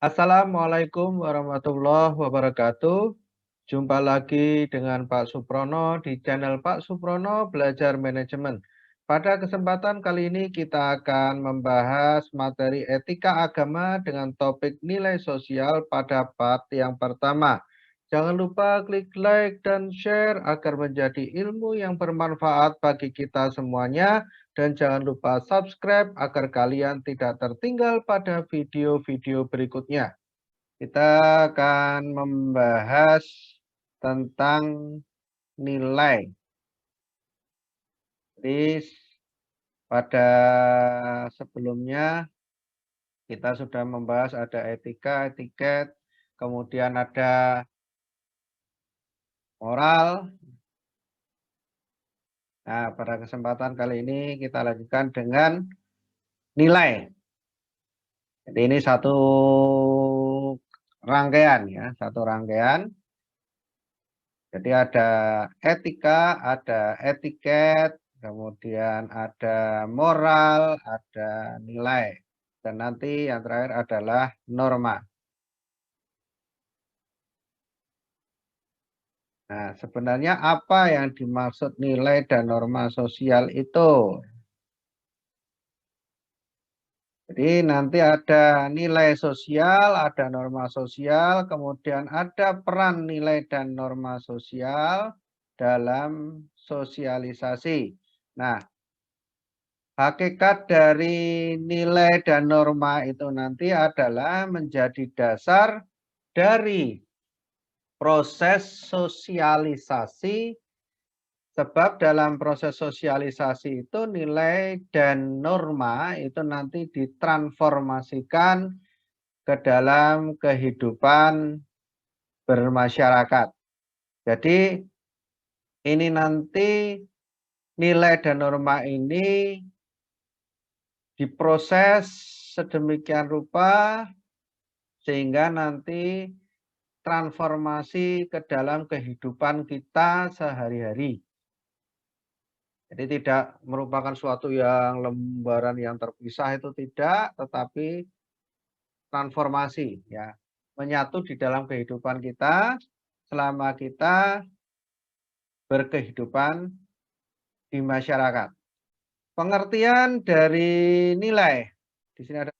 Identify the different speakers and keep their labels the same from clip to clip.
Speaker 1: Assalamualaikum warahmatullahi wabarakatuh. Jumpa lagi dengan Pak Suprono di channel Pak Suprono Belajar Manajemen. Pada kesempatan kali ini kita akan membahas materi etika agama dengan topik nilai sosial pada part yang pertama. Jangan lupa klik like dan share agar menjadi ilmu yang bermanfaat bagi kita semuanya. Dan jangan lupa subscribe agar kalian tidak tertinggal pada video-video berikutnya. Kita akan membahas tentang nilai. Jadi pada sebelumnya kita sudah membahas ada etika, etiket, kemudian ada moral. Nah, pada kesempatan kali ini kita lanjutkan dengan nilai. Jadi ini satu rangkaian ya, satu rangkaian. Jadi ada etika, ada etiket, kemudian ada moral, ada nilai. Dan nanti yang terakhir adalah norma. Nah, sebenarnya apa yang dimaksud nilai dan norma sosial itu? Jadi nanti ada nilai sosial, ada norma sosial, kemudian ada peran nilai dan norma sosial dalam sosialisasi. Nah, hakikat dari nilai dan norma itu nanti adalah menjadi dasar dari proses sosialisasi, sebab dalam proses sosialisasi itu nilai dan norma itu nanti ditransformasikan ke dalam kehidupan bermasyarakat. Jadi ini nanti nilai dan norma ini diproses sedemikian rupa sehingga nanti transformasi ke dalam kehidupan kita sehari-hari. Jadi tidak merupakan suatu yang lembaran yang terpisah, itu tidak, tetapi transformasi ya, menyatu di dalam kehidupan kita selama kita berkehidupan di masyarakat. Pengertian dari nilai. Di sini ada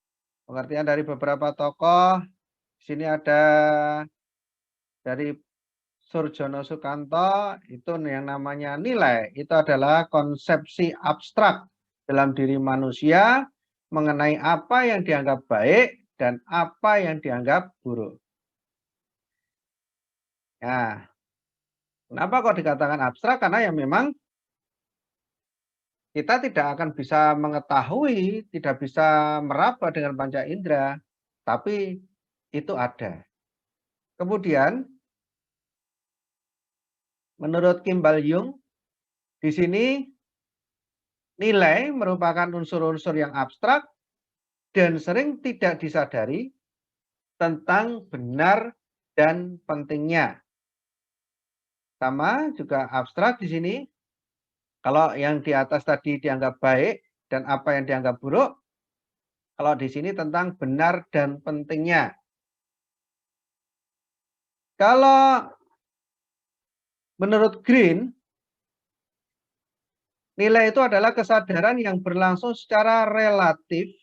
Speaker 1: pengertian dari beberapa tokoh. Di sini ada dari Surjono Sukanto, itu yang namanya nilai. Itu adalah konsepsi abstrak dalam diri manusia mengenai apa yang dianggap baik dan apa yang dianggap buruk. Nah, kenapa kok dikatakan abstrak? Karena ya memang kita tidak akan bisa mengetahui, tidak bisa meraba dengan panca indera, tapi itu ada. Kemudian, menurut Kimball Jung, di sini nilai merupakan unsur-unsur yang abstrak dan sering tidak disadari tentang benar dan pentingnya. Sama juga abstrak di sini. Kalau yang di atas tadi dianggap baik dan apa yang dianggap buruk, kalau di sini tentang benar dan pentingnya. Kalau menurut Green, nilai itu adalah kesadaran yang berlangsung secara relatif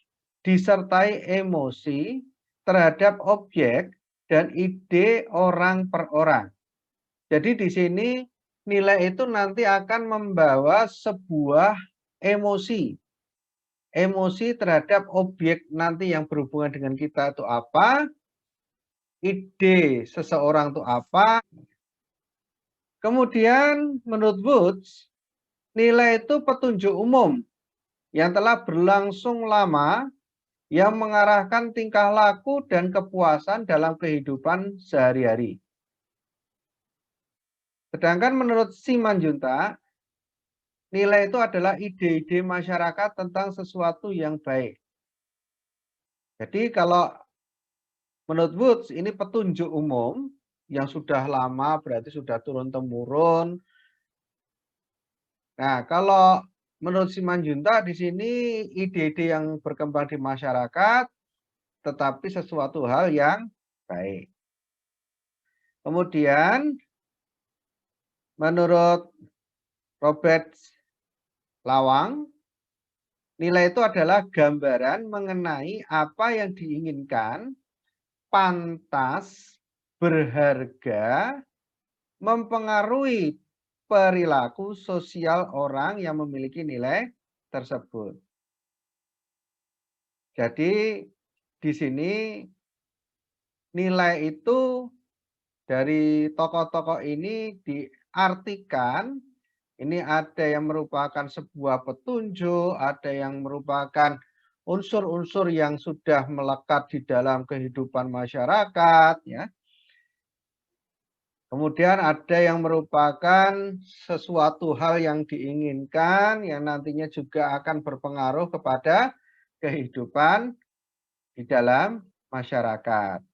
Speaker 1: disertai emosi terhadap objek dan ide orang per orang. Jadi di sini nilai itu nanti akan membawa sebuah emosi. Emosi terhadap objek nanti yang berhubungan dengan kita itu apa, ide seseorang itu apa. Kemudian menurut Woods, nilai itu petunjuk umum yang telah berlangsung lama yang mengarahkan tingkah laku dan kepuasan dalam kehidupan sehari-hari. Sedangkan menurut Simanjuntak, nilai itu adalah ide-ide masyarakat tentang sesuatu yang baik. Jadi kalau menurut Woods ini petunjuk umum yang sudah lama, berarti sudah turun-temurun. Nah, kalau menurut Simanjuntak di sini ide-ide yang berkembang di masyarakat tetapi sesuatu hal yang baik. Kemudian menurut Robert Lawang, nilai itu adalah gambaran mengenai apa yang diinginkan, pantas, berharga, mempengaruhi perilaku sosial orang yang memiliki nilai tersebut. Jadi di sini nilai itu dari tokoh-tokoh ini diartikan, ini ada yang merupakan sebuah petunjuk, ada yang merupakan unsur-unsur yang sudah melekat di dalam kehidupan masyarakat, ya. Kemudian ada yang merupakan sesuatu hal yang diinginkan, yang nantinya juga akan berpengaruh kepada kehidupan di dalam masyarakat.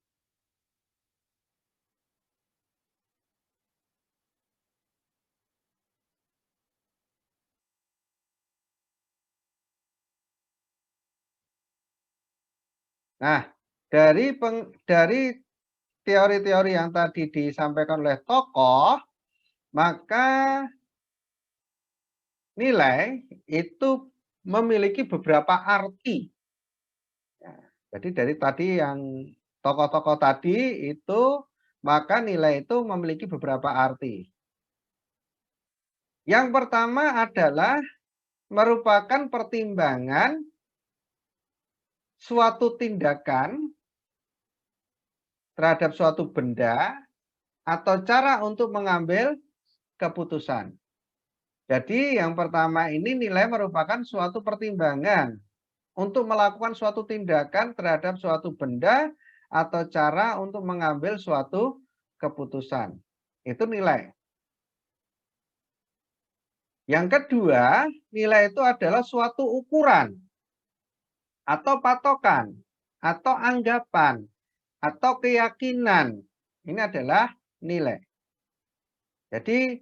Speaker 1: Nah, dari teori-teori yang tadi disampaikan oleh tokoh, maka nilai itu memiliki beberapa arti. Ya, jadi dari tadi yang tokoh-tokoh tadi itu, maka nilai itu memiliki beberapa arti. Yang pertama adalah merupakan pertimbangan suatu tindakan terhadap suatu benda atau cara untuk mengambil keputusan. Jadi yang pertama ini nilai merupakan suatu pertimbangan untuk melakukan suatu tindakan terhadap suatu benda atau cara untuk mengambil suatu keputusan. Itu nilai. Yang kedua, nilai itu adalah suatu ukuran atau patokan atau anggapan atau keyakinan. Ini adalah nilai. Jadi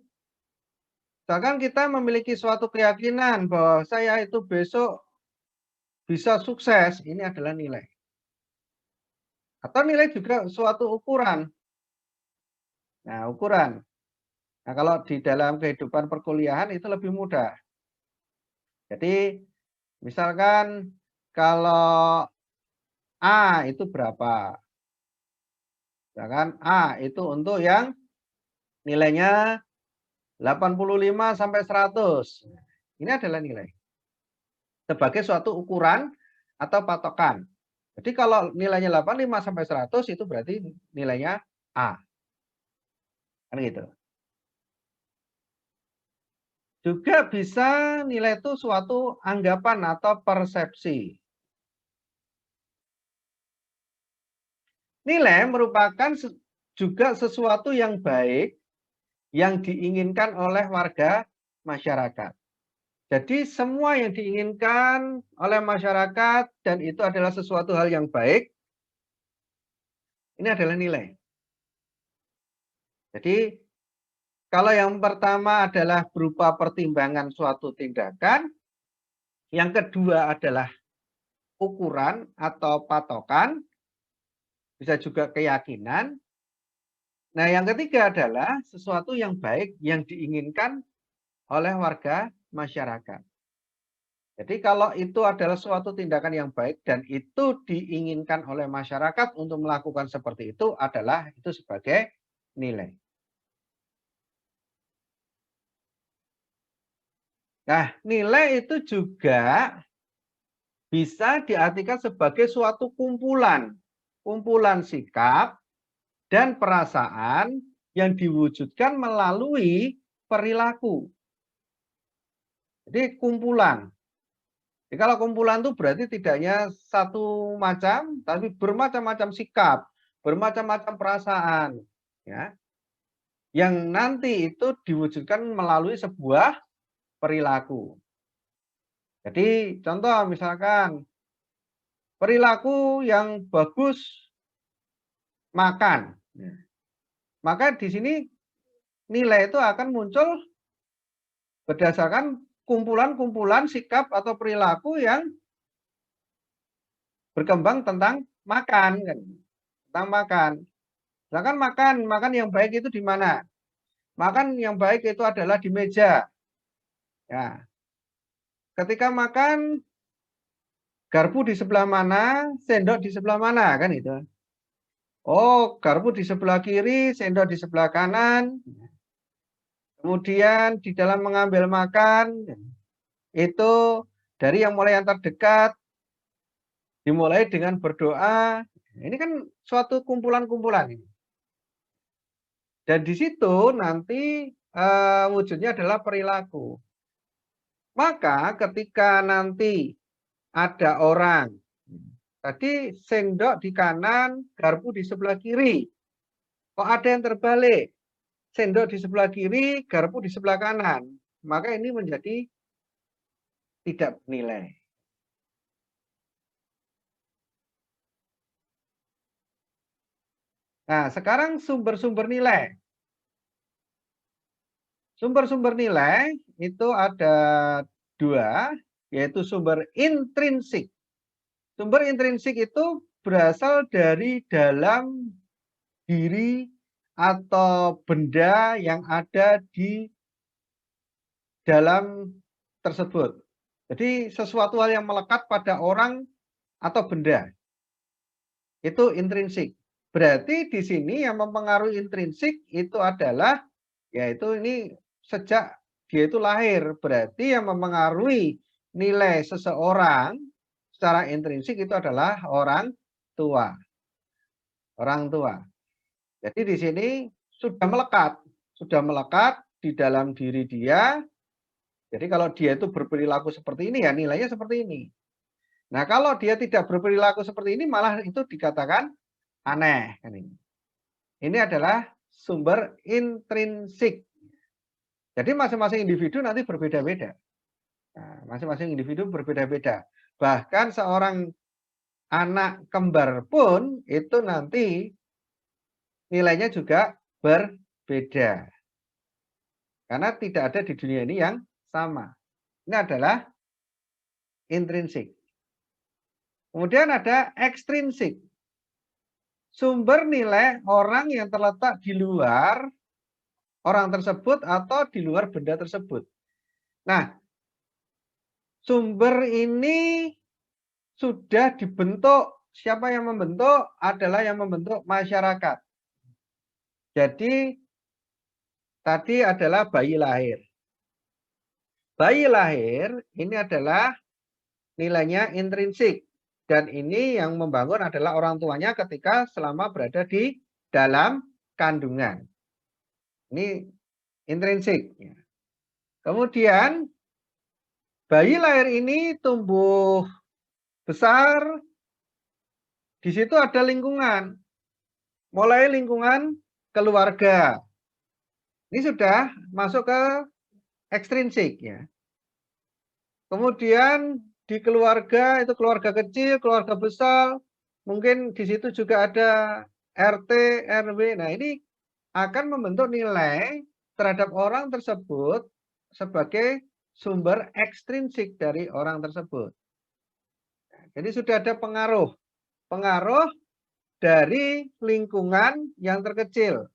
Speaker 1: misalkan kita memiliki suatu keyakinan bahwa saya itu besok bisa sukses, ini adalah nilai. Atau nilai juga suatu ukuran. Nah, ukuran. Nah, kalau di dalam kehidupan perkuliahan itu lebih mudah. Jadi, misalkan kalau A itu berapa? Misalkan A itu untuk yang nilainya 85 sampai 100. Ini adalah nilai. Sebagai suatu ukuran atau patokan. Jadi kalau nilainya 85 sampai 100 itu berarti nilainya A. Kan gitu. Juga bisa nilai itu suatu anggapan atau persepsi. Nilai merupakan juga sesuatu yang baik yang diinginkan oleh warga masyarakat. Jadi semua yang diinginkan oleh masyarakat dan itu adalah sesuatu hal yang baik, ini adalah nilai. Jadi kalau yang pertama adalah berupa pertimbangan suatu tindakan, yang kedua adalah ukuran atau patokan, bisa juga keyakinan. Nah, yang ketiga adalah sesuatu yang baik yang diinginkan oleh warga masyarakat. Jadi kalau itu adalah suatu tindakan yang baik dan itu diinginkan oleh masyarakat untuk melakukan seperti itu adalah itu sebagai nilai. Nah, nilai itu juga bisa diartikan sebagai suatu kumpulan sikap dan perasaan yang diwujudkan melalui perilaku. Jadi kumpulan. Jadi kalau kumpulan itu berarti tidak hanya satu macam, tapi bermacam-macam sikap, bermacam-macam perasaan, ya, yang nanti itu diwujudkan melalui sebuah perilaku. Jadi contoh misalkan perilaku yang bagus makan. Maka di sini nilai itu akan muncul berdasarkan kumpulan-kumpulan sikap atau perilaku yang berkembang tentang makan kan. Tentang makan. Sedangkan makan yang baik itu di mana? Makan yang baik itu adalah di meja. Ya, ketika makan garpu di sebelah mana, sendok di sebelah mana kan itu. Oh, garpu di sebelah kiri, sendok di sebelah kanan. Kemudian di dalam mengambil makan itu dari yang mulai yang terdekat dimulai dengan berdoa. Ini kan suatu kumpulan-kumpulan ini. Dan di situ nanti wujudnya adalah perilaku. Maka ketika nanti ada orang, tadi sendok di kanan, garpu di sebelah kiri. Kok ada yang terbalik? Sendok di sebelah kiri, garpu di sebelah kanan. Maka ini menjadi tidak bernilai. Nah, sekarang sumber-sumber nilai. Sumber-sumber nilai itu ada dua, yaitu sumber intrinsik. Sumber intrinsik itu berasal dari dalam diri atau benda yang ada di dalam tersebut. Jadi sesuatu hal yang melekat pada orang atau benda. Itu intrinsik. Berarti di sini yang mempengaruhi intrinsik itu adalah yaitu ini sejak dia itu lahir. Berarti yang mempengaruhi nilai seseorang secara intrinsik itu adalah orang tua. Orang tua. Jadi di sini sudah melekat di dalam diri dia. Jadi kalau dia itu berperilaku seperti ini ya nilainya seperti ini. Nah, kalau dia tidak berperilaku seperti ini malah itu dikatakan aneh kan ini. Ini adalah sumber intrinsik. Jadi masing-masing individu nanti berbeda-beda. Nah, masing-masing individu berbeda-beda. Bahkan seorang anak kembar pun itu nanti nilainya juga berbeda. Karena tidak ada di dunia ini yang sama. Ini adalah intrinsik. Kemudian ada ekstrinsik. Sumber nilai orang yang terletak di luar orang tersebut atau di luar benda tersebut. Nah, sumber ini sudah dibentuk. Siapa yang membentuk? Adalah yang membentuk masyarakat. Jadi, tadi adalah bayi lahir. Bayi lahir ini adalah nilainya intrinsik. Dan ini yang membangun adalah orang tuanya ketika selama berada di dalam kandungan. Ini intrinsik. Kemudian bayi lahir ini tumbuh besar. Di situ ada lingkungan. Mulai lingkungan keluarga. Ini sudah masuk ke ekstrinsik ya. Kemudian di keluarga itu keluarga kecil, keluarga besar, mungkin di situ juga ada RT, RW. Nah, ini akan membentuk nilai terhadap orang tersebut sebagai sumber ekstrinsik dari orang tersebut. Jadi sudah ada pengaruh dari lingkungan yang terkecil.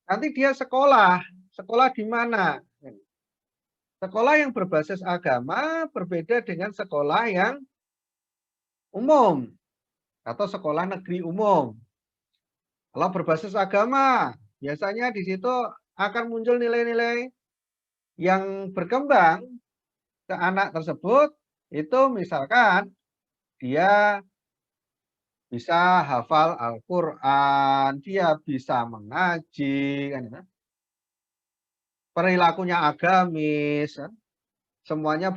Speaker 1: Nanti dia sekolah di mana? Sekolah yang berbasis agama berbeda dengan sekolah yang umum atau sekolah negeri umum. Kalau berbasis agama, biasanya di situ akan muncul nilai-nilai yang berkembang ke anak tersebut. Itu misalkan dia bisa hafal Al-Quran, dia bisa mengaji, kan, perilakunya agamis, kan. Semuanya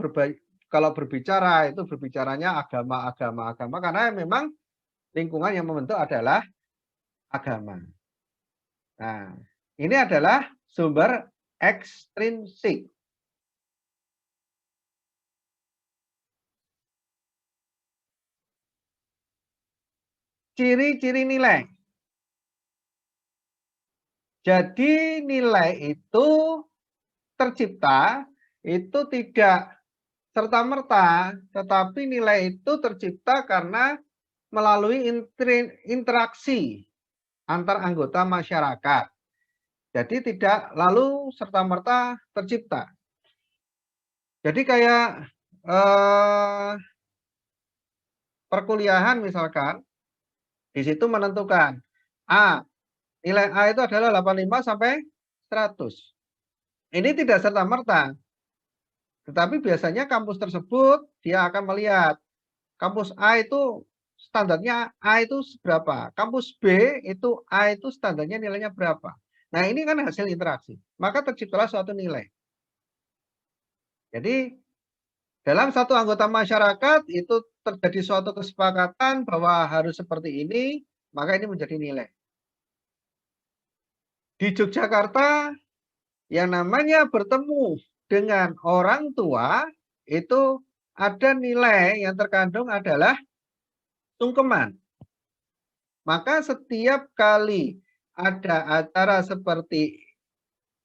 Speaker 1: kalau berbicara itu berbicaranya agama karena memang lingkungan yang membentuk adalah agama. Nah, ini adalah sumber ekstrinsik. Ciri-ciri nilai. Jadi nilai itu tercipta itu tidak serta-merta, tetapi nilai itu tercipta karena melalui interaksi antar anggota masyarakat. Jadi tidak lalu serta-merta tercipta. Jadi kayak perkuliahan misalkan, di situ menentukan nilai A itu adalah 85 sampai 100. Ini tidak serta-merta, tetapi biasanya kampus tersebut dia akan melihat kampus A itu standarnya A itu berapa, kampus B itu A itu standarnya nilainya berapa. Nah ini kan hasil interaksi, maka terciptalah suatu nilai. Jadi dalam satu anggota masyarakat itu terjadi suatu kesepakatan bahwa harus seperti ini, maka ini menjadi nilai. Di Yogyakarta yang namanya bertemu dengan orang tua itu ada nilai yang terkandung adalah sungkeman. Maka setiap kali ada acara seperti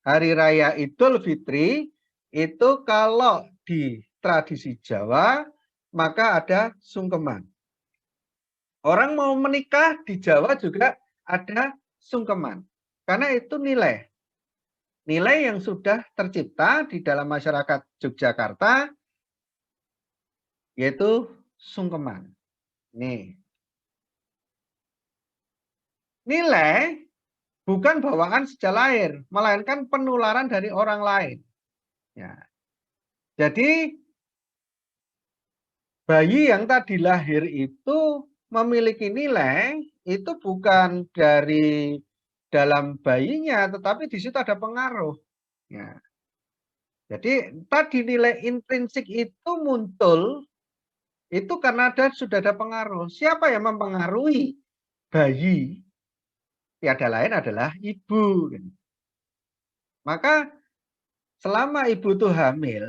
Speaker 1: Hari Raya Idul Fitri, itu kalau di tradisi Jawa, maka ada sungkeman. Orang mau menikah di Jawa juga ada sungkeman. Karena itu nilai. Nilai yang sudah tercipta di dalam masyarakat Yogyakarta, yaitu sungkeman. Nih. Nilai bukan bawaan sejak lahir, melainkan penularan dari orang lain. Ya. Jadi bayi yang tadi lahir itu memiliki nilai itu bukan dari dalam bayinya, tetapi di situ ada pengaruh. Ya. Jadi tadi nilai intrinsik itu muncul itu karena sudah ada pengaruh. Siapa yang mempengaruhi bayi? Tiada lain adalah ibu. Maka selama ibu itu hamil,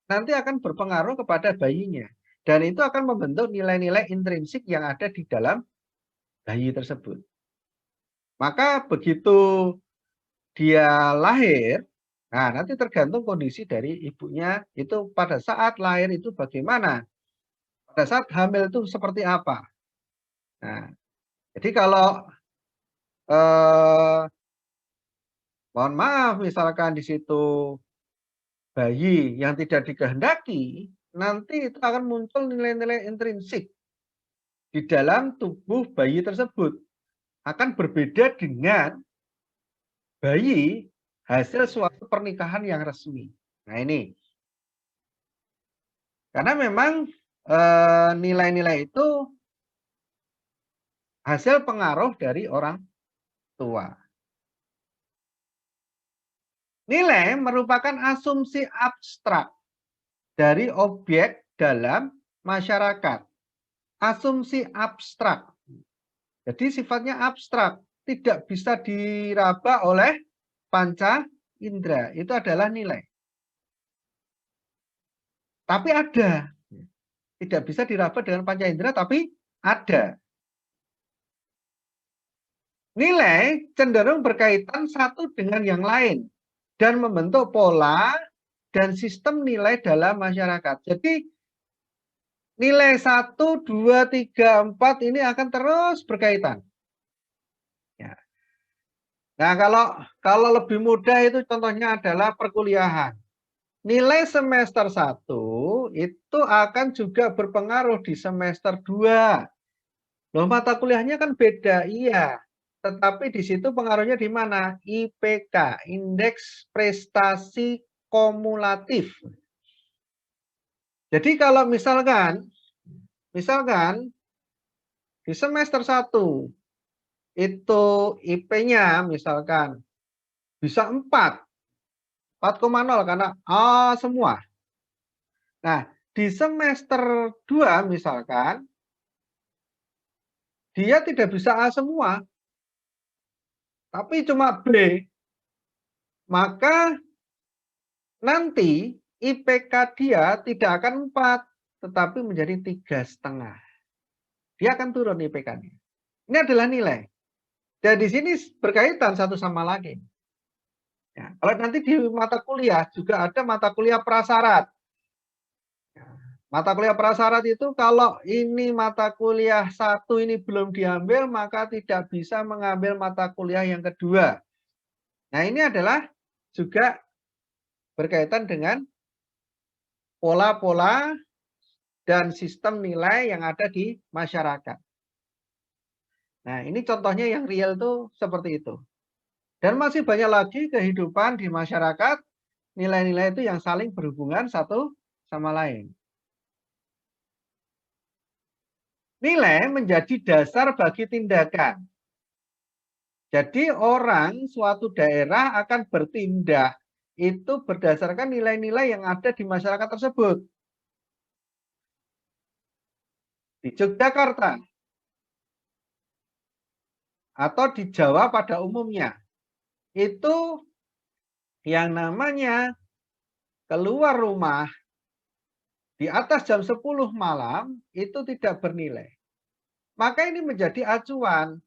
Speaker 1: nanti akan berpengaruh kepada bayinya. Dan itu akan membentuk nilai-nilai intrinsik yang ada di dalam bayi tersebut. Maka begitu dia lahir, nah nanti tergantung kondisi dari ibunya itu pada saat lahir itu bagaimana. Pada saat hamil itu seperti apa. Nah, jadi kalau mohon maaf misalkan di situ bayi yang tidak dikehendaki, nanti itu akan muncul nilai-nilai intrinsik di dalam tubuh bayi tersebut. Akan berbeda dengan bayi hasil suatu pernikahan yang resmi. Nah ini. Karena memang nilai-nilai itu hasil pengaruh dari orang tua. Nilai merupakan asumsi abstrak dari objek dalam masyarakat. Asumsi abstrak. Jadi sifatnya abstrak, tidak bisa diraba oleh panca indera. Itu adalah nilai. Tapi ada. Tidak bisa diraba dengan panca indera, tapi ada. Nilai cenderung berkaitan satu dengan yang lain dan membentuk pola dan sistem nilai dalam masyarakat. Jadi nilai 1, 2, 3, 4 ini akan terus berkaitan. Ya. Nah, kalau lebih mudah itu contohnya adalah perkuliahan. Nilai semester 1 itu akan juga berpengaruh di semester 2. Loh, mata kuliahnya kan beda, iya. Tetapi di situ pengaruhnya di mana? IPK, Indeks Prestasi Kumulatif. Jadi kalau misalkan di semester 1 itu IP-nya misalkan bisa 4,0 karena A semua. Nah, di semester 2 misalkan dia tidak bisa A semua, tapi cuma B. Maka nanti IPK dia tidak akan 4, tetapi menjadi 3,5. Dia akan turun IPK-nya. Ini adalah nilai. Dan di sini berkaitan satu sama lain. Ya, kalau nanti di mata kuliah juga ada mata kuliah prasyarat. Mata kuliah prasyarat itu kalau ini mata kuliah satu ini belum diambil, maka tidak bisa mengambil mata kuliah yang kedua. Nah, ini adalah juga berkaitan dengan pola-pola dan sistem nilai yang ada di masyarakat. Nah, ini contohnya yang real tuh seperti itu. Dan masih banyak lagi kehidupan di masyarakat, nilai-nilai itu yang saling berhubungan satu sama lain. Nilai menjadi dasar bagi tindakan. Jadi orang suatu daerah akan bertindak itu berdasarkan nilai-nilai yang ada di masyarakat tersebut. Di Yogyakarta atau di Jawa pada umumnya, itu yang namanya keluar rumah di atas jam 10 malam itu tidak bernilai. Maka ini menjadi acuan,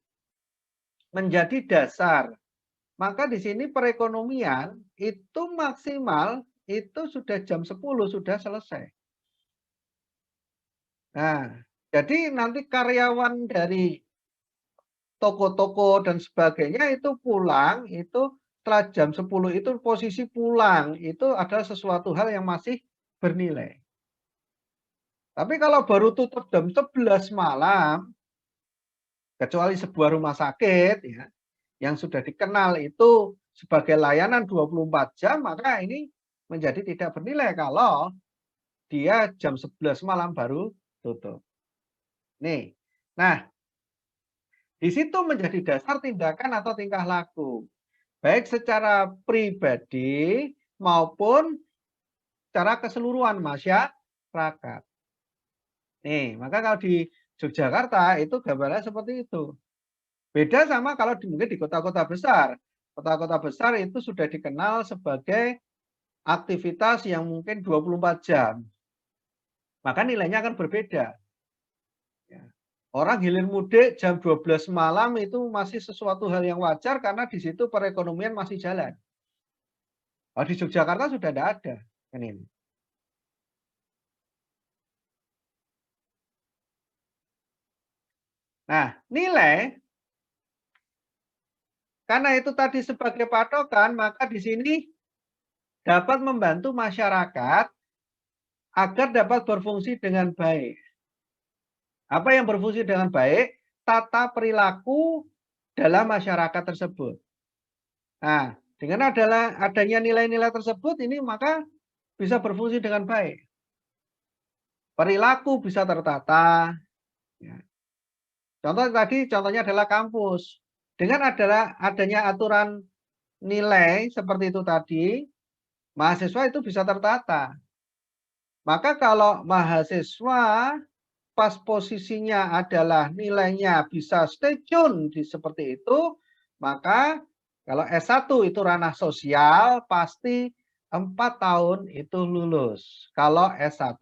Speaker 1: menjadi dasar. Maka di sini perekonomian itu maksimal itu sudah jam 10 sudah selesai. Nah, jadi nanti karyawan dari toko-toko dan sebagainya itu pulang, itu setelah jam 10 itu posisi pulang, itu adalah sesuatu hal yang masih bernilai. Tapi kalau baru tutup jam 11 malam, kecuali sebuah rumah sakit ya, yang sudah dikenal itu sebagai layanan 24 jam, maka ini menjadi tidak bernilai kalau dia jam 11 malam baru tutup. Nih, nah di situ menjadi dasar tindakan atau tingkah laku. Baik secara pribadi maupun secara keseluruhan masyarakat. Nih, maka kalau di Yogyakarta itu gambarnya seperti itu. Beda sama kalau mungkin di kota-kota besar. Kota-kota besar itu sudah dikenal sebagai aktivitas yang mungkin 24 jam. Maka nilainya akan berbeda. Ya. Orang hilir mudik jam 12 malam itu masih sesuatu hal yang wajar karena di situ perekonomian masih jalan. Oh, di Yogyakarta sudah tidak ada. Kan ini. Nah, nilai karena itu tadi sebagai patokan, maka di sini dapat membantu masyarakat agar dapat berfungsi dengan baik. Apa yang berfungsi dengan baik? Tata perilaku dalam masyarakat tersebut. Nah, dengan adanya nilai-nilai tersebut ini maka bisa berfungsi dengan baik. Perilaku bisa tertata. Ya. Contohnya adalah kampus. Dengan adanya aturan nilai seperti itu tadi, mahasiswa itu bisa tertata. Maka kalau mahasiswa pas posisinya adalah nilainya bisa stay tune seperti itu, maka kalau S1 itu ranah sosial pasti 4 tahun itu lulus. Kalau S1,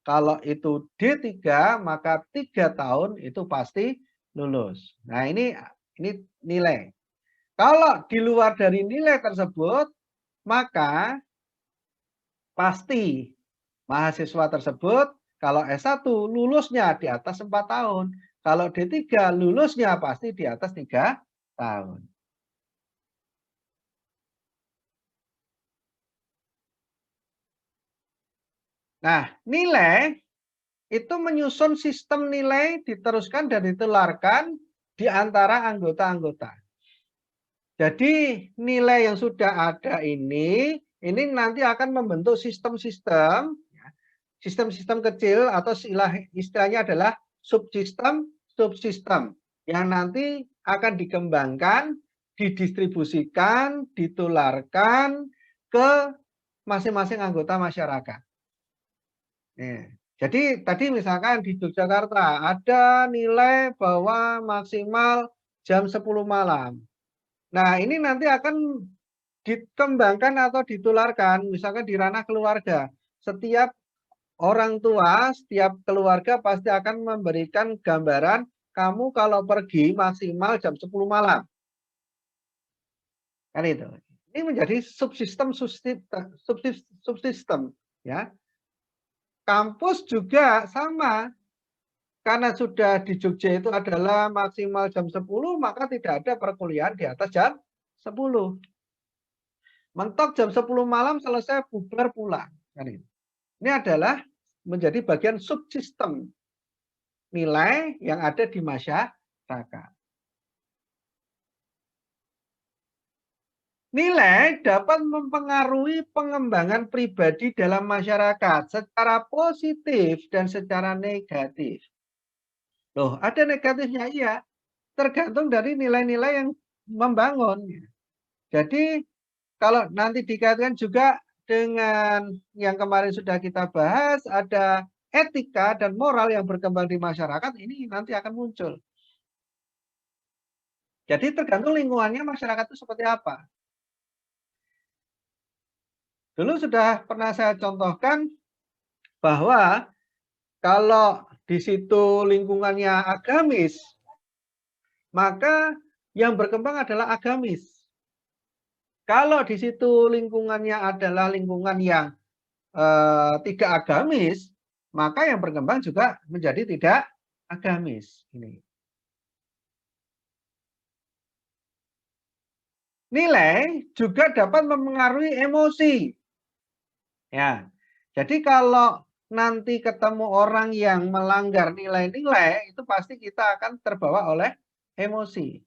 Speaker 1: kalau itu D3 maka 3 tahun itu pasti lulus. Nah, ini nilai. Kalau di luar dari nilai tersebut, maka pasti mahasiswa tersebut kalau S1 lulusnya di atas 4 tahun. Kalau D3 lulusnya pasti di atas 3 tahun. Nah, nilai itu menyusun sistem nilai diteruskan dan ditularkan di antara anggota-anggota. Jadi nilai yang sudah ada ini nanti akan membentuk sistem-sistem kecil atau istilahnya adalah subsistem yang nanti akan dikembangkan, didistribusikan, ditularkan ke masing-masing anggota masyarakat. Jadi tadi misalkan di Yogyakarta ada nilai bahwa maksimal jam 10 malam. Nah, ini nanti akan dikembangkan atau ditularkan misalkan di ranah keluarga. Setiap orang tua, setiap keluarga pasti akan memberikan gambaran kamu kalau pergi maksimal jam 10 malam. Kan itu. Ini menjadi subsistem ya. Kampus juga sama. Karena sudah di Jogja itu adalah maksimal jam 10, maka tidak ada perkuliahan di atas jam 10. Mentok jam 10 malam selesai bubar pulang. Kan itu. Ini adalah menjadi bagian subsistem nilai yang ada di masyarakat. Nilai dapat mempengaruhi pengembangan pribadi dalam masyarakat secara positif dan secara negatif. Loh, ada negatifnya iya, tergantung dari nilai-nilai yang membangun. Jadi kalau nanti dikaitkan juga dengan yang kemarin sudah kita bahas, ada etika dan moral yang berkembang di masyarakat, ini nanti akan muncul. Jadi tergantung lingkungannya masyarakat itu seperti apa. Dulu sudah pernah saya contohkan bahwa kalau di situ lingkungannya agamis, maka yang berkembang adalah agamis. Kalau di situ lingkungannya adalah lingkungan yang tidak agamis, maka yang berkembang juga menjadi tidak agamis. Ini. Nilai juga dapat mempengaruhi emosi. Ya, jadi kalau nanti ketemu orang yang melanggar nilai-nilai, itu pasti kita akan terbawa oleh emosi.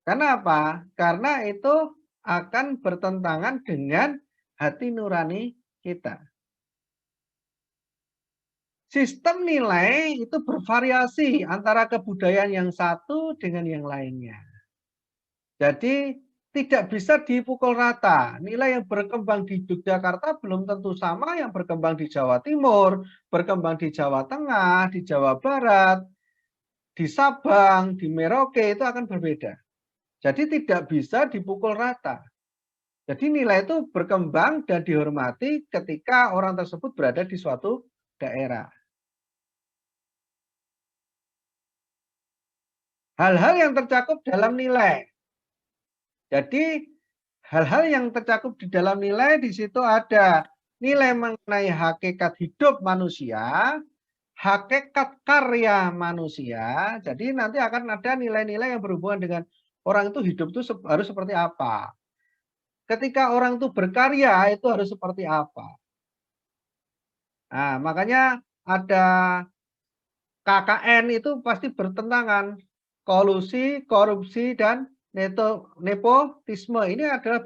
Speaker 1: Karena apa? Karena itu akan bertentangan dengan hati nurani kita. Sistem nilai itu bervariasi antara kebudayaan yang satu dengan yang lainnya. Jadi tidak bisa dipukul rata. Nilai yang berkembang di Yogyakarta belum tentu sama yang berkembang di Jawa Timur, berkembang di Jawa Tengah, di Jawa Barat, di Sabang, di Merauke itu akan berbeda. Jadi tidak bisa dipukul rata. Jadi nilai itu berkembang dan dihormati ketika orang tersebut berada di suatu daerah. Hal-hal yang tercakup dalam nilai. Jadi hal-hal yang tercakup di dalam nilai di situ ada nilai mengenai hakikat hidup manusia, hakikat karya manusia. Jadi nanti akan ada nilai-nilai yang berhubungan dengan orang itu hidup itu harus seperti apa. Ketika orang itu berkarya itu harus seperti apa. Nah, makanya ada KKN itu pasti bertentangan. Kolusi, korupsi, dan nepotisme. Ini adalah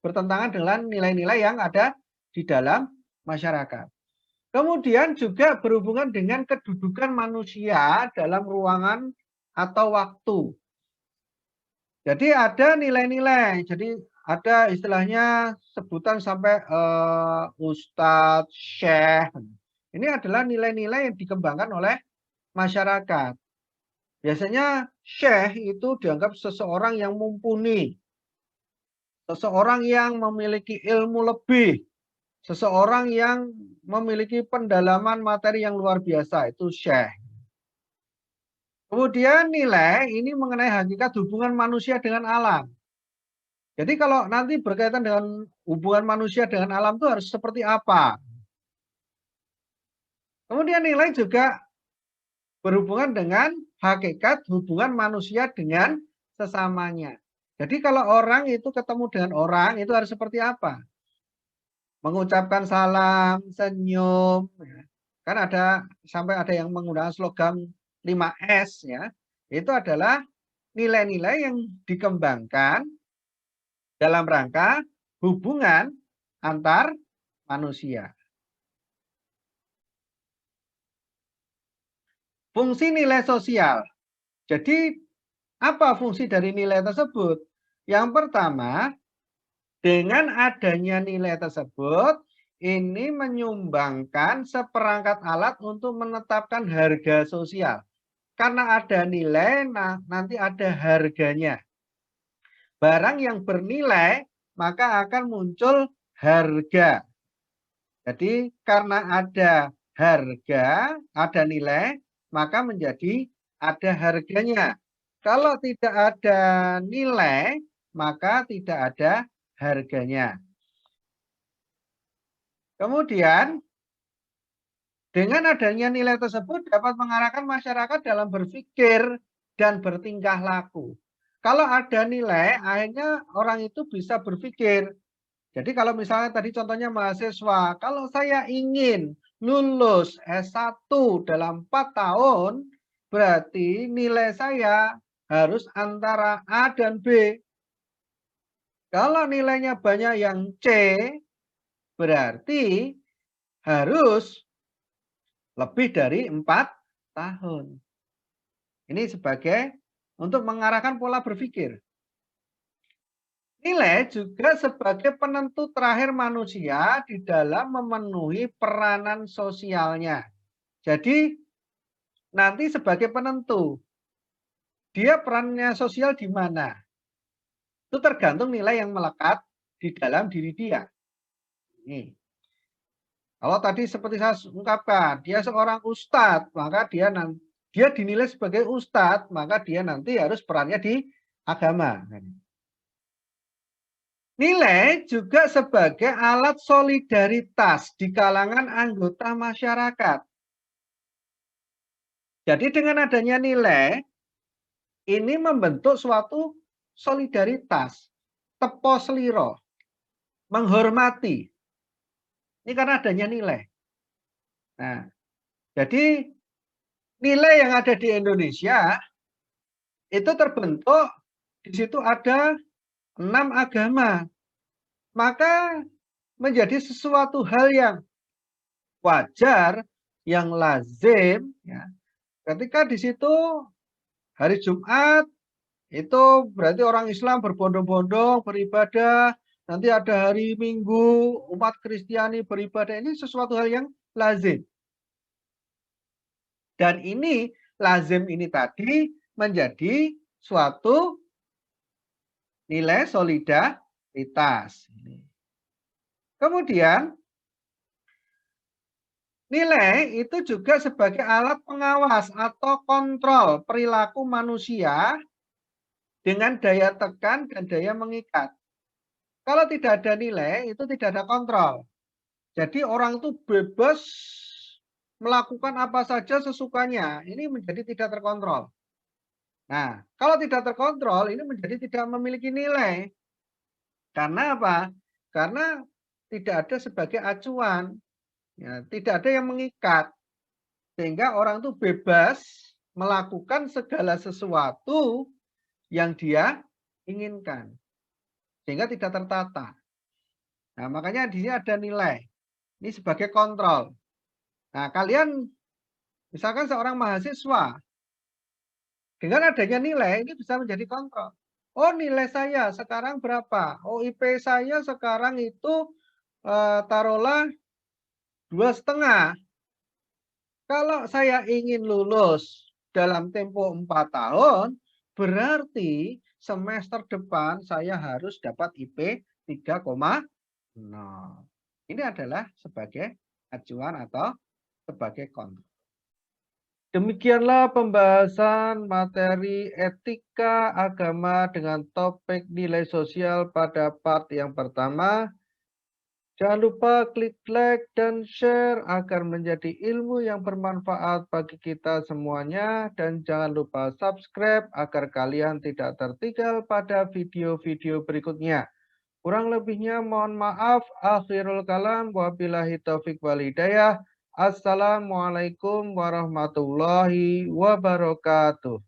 Speaker 1: bertentangan dengan nilai-nilai yang ada di dalam masyarakat. Kemudian juga berhubungan dengan kedudukan manusia dalam ruangan atau waktu. Jadi ada nilai-nilai. Jadi ada istilahnya sebutan sampai ustadz, syekh. Ini adalah nilai-nilai yang dikembangkan oleh masyarakat. Biasanya syekh itu dianggap seseorang yang mumpuni, seseorang yang memiliki ilmu lebih, seseorang yang memiliki pendalaman materi yang luar biasa, itu syekh. Kemudian nilai ini mengenai hakikat hubungan manusia dengan alam. Jadi kalau nanti berkaitan dengan hubungan manusia dengan alam itu harus seperti apa? Kemudian nilai juga berhubungan dengan hakikat hubungan manusia dengan sesamanya. Jadi kalau orang itu ketemu dengan orang itu harus seperti apa? Mengucapkan salam, senyum. Kan ada sampai ada yang menggunakan slogan 5S ya. Itu adalah nilai-nilai yang dikembangkan dalam rangka hubungan antar manusia. Fungsi nilai sosial. Jadi apa fungsi dari nilai tersebut? Yang pertama, dengan adanya nilai tersebut, ini menyumbangkan seperangkat alat untuk menetapkan harga sosial. Karena ada nilai, nanti ada harganya. Barang yang bernilai, maka akan muncul harga. Jadi karena ada harga, ada nilai, maka menjadi ada harganya. Kalau tidak ada nilai, maka tidak ada harganya. Kemudian Dengan adanya nilai tersebut dapat mengarahkan masyarakat dalam berpikir dan bertingkah laku. Kalau ada nilai, akhirnya orang itu bisa berpikir. Jadi kalau misalnya tadi contohnya mahasiswa, kalau saya ingin lulus S1 dalam 4 tahun, berarti nilai saya harus antara A dan B. Kalau nilainya banyak yang C, berarti harus lebih dari 4 tahun. Ini sebagai untuk mengarahkan pola berpikir. Nilai juga sebagai penentu terakhir manusia di dalam memenuhi peranan sosialnya. Jadi nanti sebagai penentu, dia perannya sosial di mana? Itu tergantung nilai yang melekat di dalam diri dia. Ini. Kalau tadi seperti saya ungkapkan, dia seorang ustadz, maka dia dinilai sebagai ustadz, maka dia nanti harus perannya di agama. Nilai juga sebagai alat solidaritas di kalangan anggota masyarakat. Jadi dengan adanya nilai, ini membentuk suatu solidaritas, tepo seliro, menghormati. Ini karena adanya nilai. Nah, jadi nilai yang ada di Indonesia itu terbentuk, di situ ada 6 agama. Maka menjadi sesuatu hal yang wajar, yang lazim, ya. Ketika di situ hari Jumat, itu berarti orang Islam berbondong-bondong, beribadah. Nanti ada hari Minggu, umat Kristiani beribadah. Ini sesuatu hal yang lazim. Dan ini, lazim ini tadi menjadi suatu nilai solidaritas. Kemudian, nilai itu juga sebagai alat pengawas atau kontrol perilaku manusia dengan daya tekan dan daya mengikat. Kalau tidak ada nilai, itu tidak ada kontrol. Jadi orang itu bebas melakukan apa saja sesukanya. Ini menjadi tidak terkontrol. Nah, kalau tidak terkontrol, ini menjadi tidak memiliki nilai. Karena apa? Karena tidak ada sebagai acuan. Ya, tidak ada yang mengikat. Sehingga orang itu bebas melakukan segala sesuatu yang dia inginkan. Sehingga tidak tertata. Nah, makanya di sini ada nilai. Ini sebagai kontrol. Nah, kalian misalkan seorang mahasiswa, dengan adanya nilai ini bisa menjadi kontrol. Oh, nilai saya sekarang berapa? Oh, IP saya sekarang itu taruhlah 2,5. Kalau saya ingin lulus dalam tempo 4 tahun, berarti semester depan saya harus dapat IP 3,0. Ini adalah sebagai acuan atau sebagai kontrol. Demikianlah pembahasan materi etika agama dengan topik nilai sosial pada part yang pertama. Jangan lupa klik like dan share agar menjadi ilmu yang bermanfaat bagi kita semuanya. Dan jangan lupa subscribe agar kalian tidak tertinggal pada video-video berikutnya. Kurang lebihnya mohon maaf. Akhirul kalam. Wabillahi taufiq wal hidayah. Assalamualaikum warahmatullahi wabarakatuh.